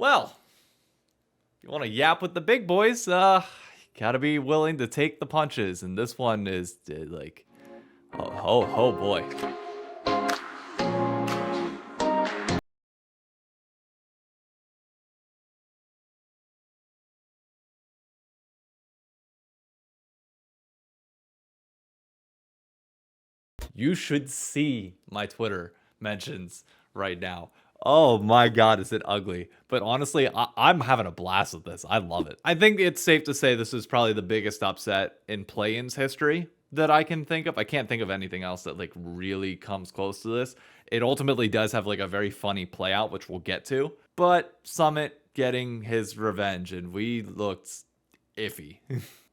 Well, if you want to yap with the big boys, gotta be willing to take the punches. And this one is like, oh boy. You should see my Twitter mentions right now. Oh my God, is it ugly? But honestly, I'm having a blast with this. I love it. I think it's safe to say this is probably the biggest upset in play-ins history that I can think of. I can't think of anything else that like really comes close to this. It ultimately does have like a very funny play out, which we'll get to. But Summit getting his revenge, and we looked iffy.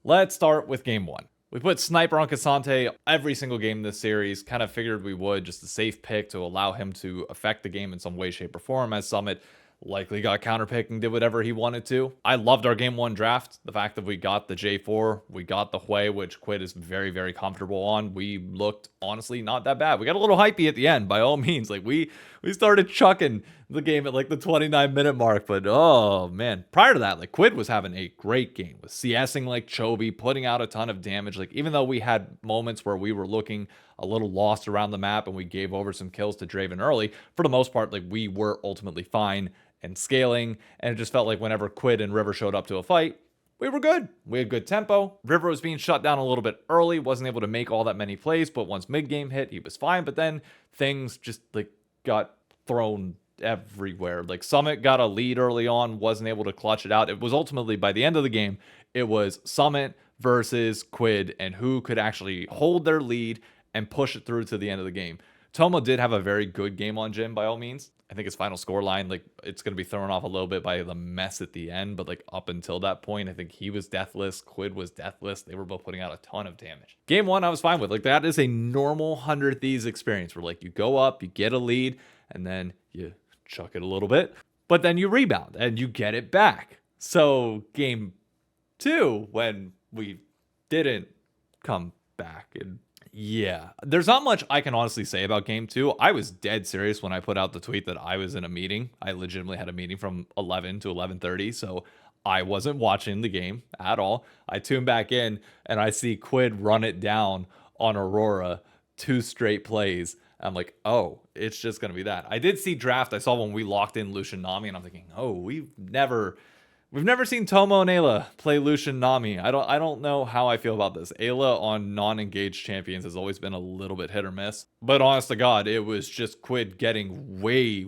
Let's start with game one. We put Sniper on Cassante every single game in this series. Kind of figured we would, just a safe pick to allow him to affect the game in some way, shape, or form, as Summit likely got counterpicked and did whatever he wanted to. I loved our game one draft. The fact that we got the J4, we got the Hui, which Quid is very, very comfortable on. We looked, honestly, not that bad. We got a little hypey at the end, by all means. Like, we started chucking the game at like the 29-minute mark, but oh man, prior to that, like Quid was having a great game with CSing like Chobi, putting out a ton of damage. Like, even though we had moments where we were looking a little lost around the map and we gave over some kills to Draven early, for the most part, like we were ultimately fine and scaling. And it just felt like whenever Quid and River showed up to a fight, we were good. We had good tempo. River was being shut down a little bit early, wasn't able to make all that many plays, but once mid game hit, he was fine. But then things just like got thrown everywhere. Like Summit got a lead early on, wasn't able to clutch it out. It was ultimately, by the end of the game, it was Summit versus Quid and who could actually hold their lead and push it through to the end of the game. Tomo did have a very good game on Jhin by all means. I think his final score line, like, it's going to be thrown off a little bit by the mess at the end, but like up until that point, I think he was deathless, Quid was deathless. They were both putting out a ton of damage. Game one, I was fine with. Like, that is a normal 100 Thieves experience where like you go up, you get a lead, and then you chuck it a little bit, but then you rebound and you get it back. So game two, when we didn't come back, and yeah, there's not much I can honestly say about game two. I was dead serious when I put out the tweet that I was in a meeting. I legitimately had a meeting from 11 to 11:30, so I wasn't watching the game at all. I tune back in and I see Quid run it down on Aurora 2 straight plays. I'm like, oh, it's just gonna be that. I did see draft. I saw when we locked in Lucian Nami, and I'm thinking, oh, we've never seen Tomo and Ayla play Lucian Nami. I don't know how I feel about this. Ayla on non-engaged champions has always been a little bit hit or miss. But honest to God, it was just Quid getting way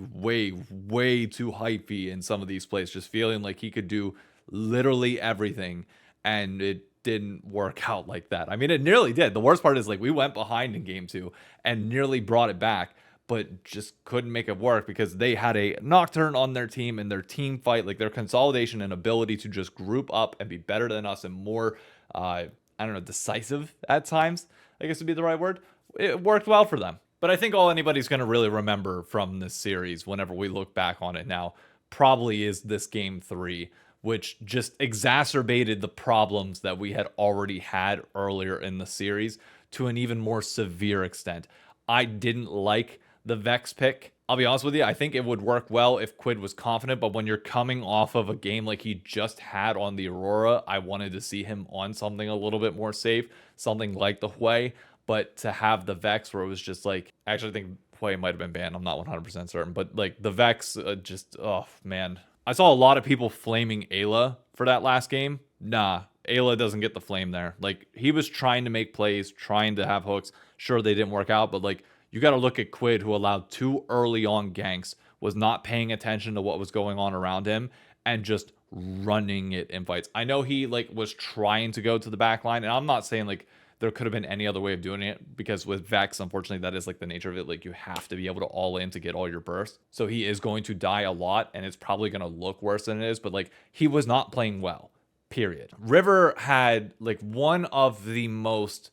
too hypey in some of these plays, just feeling like he could do literally everything, and it didn't work out like that. I mean, it nearly did. The worst part is like we went behind in game two and nearly brought it back, but just couldn't make it work because they had a Nocturne on their team, and their team fight, like their consolidation and ability to just group up and be better than us and more, I don't know, decisive at times, I guess would be the right word. It worked well for them. But I think all anybody's going to really remember from this series, whenever we look back on it now, probably is this game three, which just exacerbated the problems that we had already had earlier in the series to an even more severe extent. I didn't like the Vex pick. I'll be honest with you, I think it would work well if Quid was confident, but when you're coming off of a game like he just had on the Aurora, I wanted to see him on something a little bit more safe, something like the Hui. But to have the Vex where it was just like, actually I think Hui might have been banned, I'm not 100% certain, but like the Vex, just, oh man. I saw a lot of people flaming Ayla for that last game. Nah, Ayla doesn't get the flame there. Like, he was trying to make plays, trying to have hooks. Sure, they didn't work out, but like, you got to look at Quid, who allowed 2 early on ganks, was not paying attention to what was going on around him, and just running it in fights. I know he like was trying to go to the back line, and I'm not saying like there could have been any other way of doing it, because with Vex, unfortunately, that is like the nature of it. Like, you have to be able to all in to get all your bursts. So he is going to die a lot, and it's probably going to look worse than it is, but like, he was not playing well, period. River had like one of the most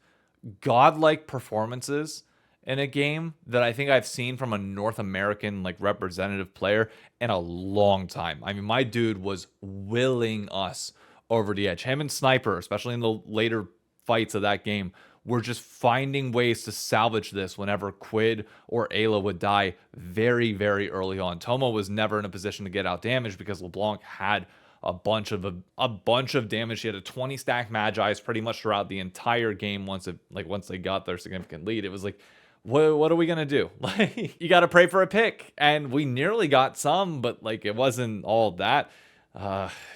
godlike performances in a game that I think I've seen from a North American like representative player in a long time. I mean, my dude was willing us over the edge. Him and Sniper, especially in the later fights of that game, were just finding ways to salvage this whenever Quid or Ayla would die very, very early on. Tomo was never in a position to get out damage because LeBlanc had a bunch of damage. He had a 20 stack Magi's pretty much throughout the entire game. Once they got their significant lead, it was like, what are we gonna do? Like, you gotta pray for a pick, and we nearly got some, but like it wasn't all that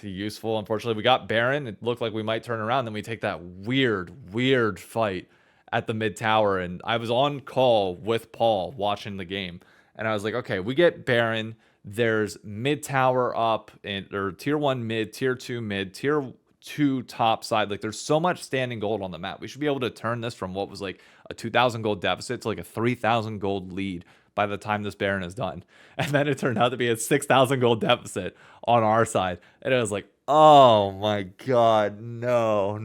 useful. Unfortunately, we got Baron. It looked like we might turn around. Then we take that weird fight at the mid tower, and I was on call with Paul watching the game, and I was like, okay, we get Baron. There's mid tower up, or tier 1 mid, tier 2 mid, tier 2 top side. Like, there's so much standing gold on the map. We should be able to turn this from what was like a 2,000 gold deficit to like a 3,000 gold lead by the time this Baron is done. And then it turned out to be a 6,000 gold deficit on our side. And it was like, oh my God, no.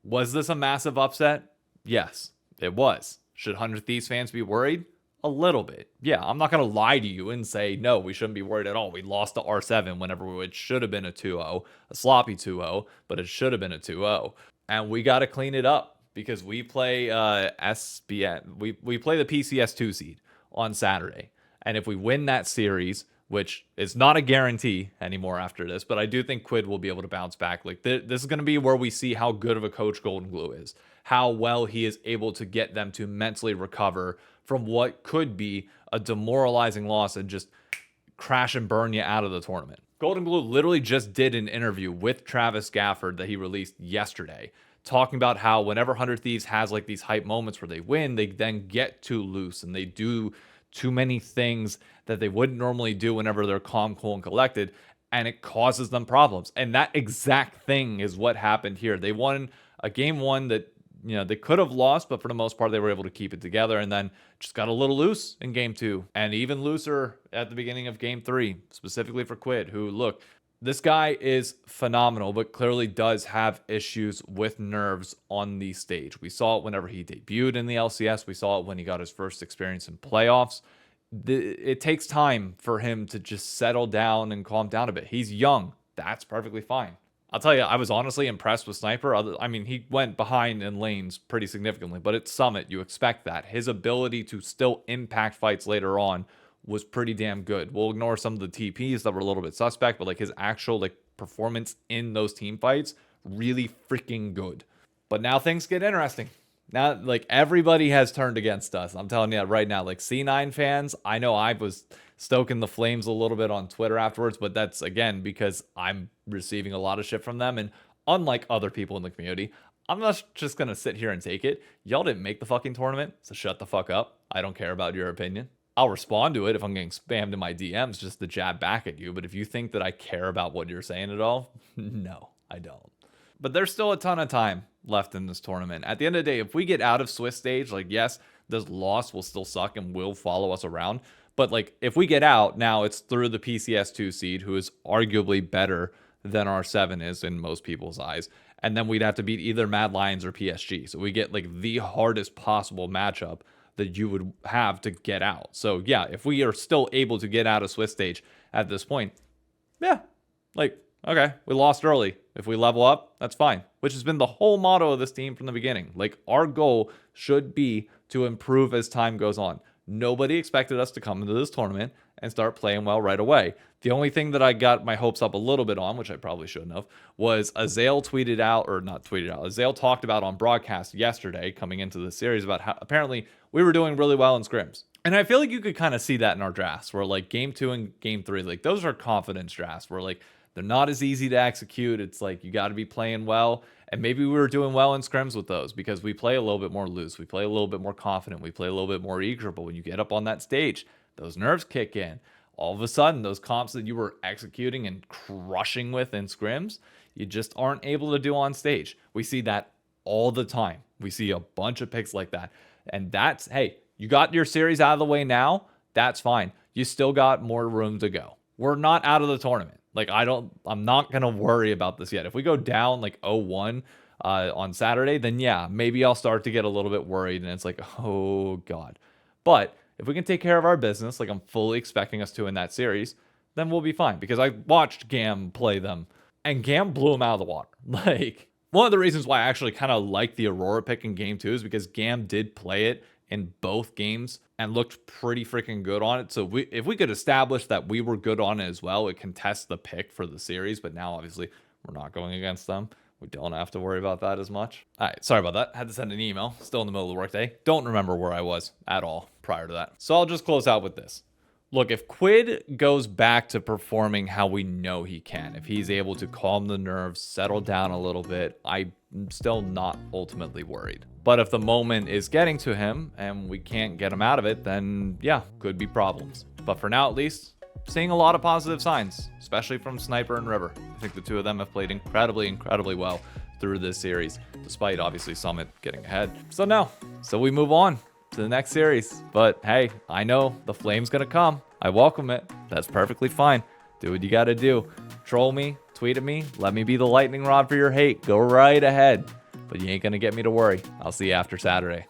Was this a massive upset? Yes, it was. Should 100 Thieves fans be worried? A little bit. Yeah, I'm not going to lie to you and say, no, we shouldn't be worried at all. We lost to R7 whenever it should have been a 2-0, a sloppy 2-0, but it should have been a 2-0. And we got to clean it up because we play SBN. We play the PCS 2 seed on Saturday. And if we win that series, which is not a guarantee anymore after this, but I do think Quid will be able to bounce back. Like, this is going to be where we see how good of a coach Golden Glue is, how well he is able to get them to mentally recover from what could be a demoralizing loss and just crash and burn you out of the tournament. Golden Glue literally just did an interview with Travis Gafford that he released yesterday, talking about how whenever 100 Thieves has like these hype moments where they win, they then get too loose and they do too many things that they wouldn't normally do whenever they're calm, cool, and collected, and it causes them problems. And that exact thing is what happened here. They won a game 1 that, you know, they could have lost, but for the most part, they were able to keep it together, and then just got a little loose in game 2, and even looser at the beginning of game 3, specifically for Quid, who, look, this guy is phenomenal, but clearly does have issues with nerves on the stage. We saw it whenever he debuted in the LCS. We saw it when he got his first experience in playoffs. It takes time for him to just settle down and calm down a bit. He's young. That's perfectly fine. I'll tell you, I was honestly impressed with Sniper. I mean, he went behind in lanes pretty significantly, but at Summit, you expect that. His ability to still impact fights later on was pretty damn good. We'll ignore some of the TPs that were a little bit suspect, but like his actual like performance in those team fights, really freaking good. But now things get interesting. Now, like, everybody has turned against us. I'm telling you right now, like, C9 fans, I know I was stoking the flames a little bit on Twitter afterwards, but that's, again, because I'm receiving a lot of shit from them. And unlike other people in the community, I'm not just going to sit here and take it. Y'all didn't make the fucking tournament, so shut the fuck up. I don't care about your opinion. I'll respond to it if I'm getting spammed in my DMs just to jab back at you. But if you think that I care about what you're saying at all, no, I don't. But there's still a ton of time left in this tournament. At the end of the day, if we get out of Swiss stage, like, yes, this loss will still suck and will follow us around. But like, if we get out, now it's through the PCS 2 seed, who is arguably better than R7 is in most people's eyes. And then we'd have to beat either Mad Lions or PSG. So we get like the hardest possible matchup that you would have to get out. So yeah, if we are still able to get out of Swiss stage at this point, yeah, like, okay, we lost early. If we level up, that's fine, which has been the whole motto of this team from the beginning. Like, our goal should be to improve as time goes on. Nobody expected us to come into this tournament and start playing well right away. The only thing that I got my hopes up a little bit on, which I probably shouldn't have, was Azale tweeted out, or not tweeted out, Azale talked about on broadcast yesterday coming into the series about how apparently we were doing really well in scrims. And I feel like you could kind of see that in our drafts, where like game 2 and game 3, like those are confidence drafts where like they're not as easy to execute. It's like you got to be playing well. And maybe we were doing well in scrims with those because we play a little bit more loose. We play a little bit more confident. We play a little bit more eager. But when you get up on that stage, those nerves kick in. All of a sudden, those comps that you were executing and crushing with in scrims, you just aren't able to do on stage. We see that all the time. We see a bunch of picks like that. And that's, hey, you got your series out of the way now. That's fine. You still got more room to go. We're not out of the tournament. Like, I'm not going to worry about this yet. If we go down like 0-1 on Saturday, then yeah, maybe I'll start to get a little bit worried and it's like, oh God. But if we can take care of our business, like I'm fully expecting us to in that series, then we'll be fine. Because I watched Gam play them and Gam blew them out of the water. Like, One of the reasons why I actually kind of like the Aurora pick in game 2 is because Gam did play it in both games and looked pretty freaking good on it. So if we could establish that we were good on it as well, it contests the pick for the series. But now, obviously, we're not going against them. We don't have to worry about that as much. All right, sorry about that. Had to send an email. Still in the middle of the workday. Don't remember where I was at all prior to that. So I'll just close out with this. Look, if Quid goes back to performing how we know he can, if he's able to calm the nerves, settle down a little bit, I'm still not ultimately worried. But if the moment is getting to him and we can't get him out of it, then yeah, could be problems. But for now, at least, seeing a lot of positive signs, especially from Sniper and River. I think the two of them have played incredibly well through this series, despite obviously Summit getting ahead. So we move on to the next series. But hey, I know the flame's gonna come. I welcome it. That's perfectly fine. Do what you gotta do. Troll me, tweet at me, let me be the lightning rod for your hate. Go right ahead. But you ain't gonna get me to worry. I'll see you after Saturday.